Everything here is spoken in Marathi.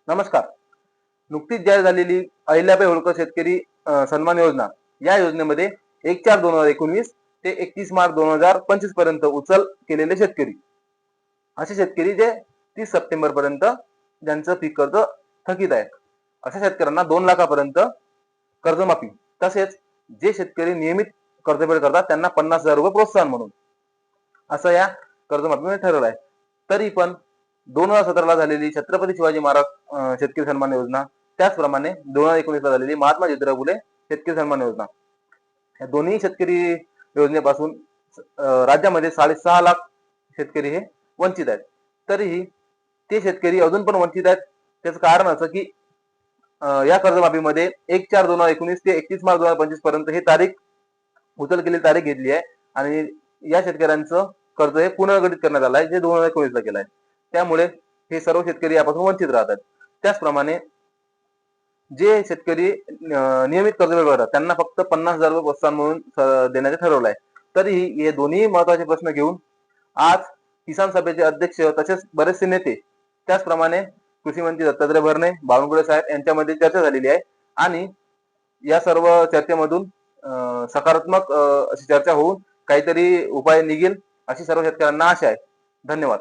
नमस्कार. नुकतीच जाहीर झालेली अहिल्याबाई होळकर शेतकरी सन्मान योजना या योजनेमध्ये 1/4/2019 ते 31 मार्च 2025 पर्यंत उचल केलेले शेतकरी असे शेतकरी जे 30 सप्टेंबर पर्यंत ज्यांचं पीक कर्ज थकीत आहे अशा शेतकऱ्यांना 2 लाखापर्यंत कर्जमाफी, तसेच जे शेतकरी नियमित कर्जफेड करतात त्यांना 50,000 रुपये प्रोत्साहन म्हणून असं या कर्जमाफीमध्ये ठरवलं आहे. तरी पण 2017ला झालेली छत्रपती शिवाजी महाराज शेतकरी सन्मान योजना, त्याचप्रमाणे 2019ला झालेली महात्मा ज्योतिराव फुले शेतकरी सन्मान योजना, या दोन्ही शेतकरी योजनेपासून राज्यामध्ये 6.5 लाख शेतकरी हे वंचित आहेत. तरीही ते शेतकरी अजून पण वंचित आहेत. त्याचं कारण असं की या कर्जमाफीमध्ये 1/4/2019 ते 31 मार्च 2025 पर्यंत ही तारीख उचल केलेली तारीख घेतली आहे आणि या शेतकऱ्यांचं कर्ज हे पुनर्गठित करण्यात आलं आहे, जे 2019ला केलं आहे. त्यामुळे हे सर्व शेतकरी यापासून वंचित राहतात. त्याचप्रमाणे जे शेतकरी नियमित कर्जफेड करतात त्यांना फक्त 50,000 रुपये प्रोत्साहन म्हणून देण्याचे ठरवलं आहे. तरीही हे दोन्ही महत्वाचे प्रश्न घेऊन आज किसान सभेचे अध्यक्ष तसेच बरेचसे नेते, त्याचप्रमाणे कृषी मंत्री दत्तात्रय भरणे, बावनकुळे साहेब यांच्यामध्ये चर्चा झालेली आहे आणि या सर्व चर्चेमधून सकारात्मक अशी चर्चा होऊन काहीतरी उपाय निघेल अशी सर्व शेतकऱ्यांना आशा आहे. धन्यवाद.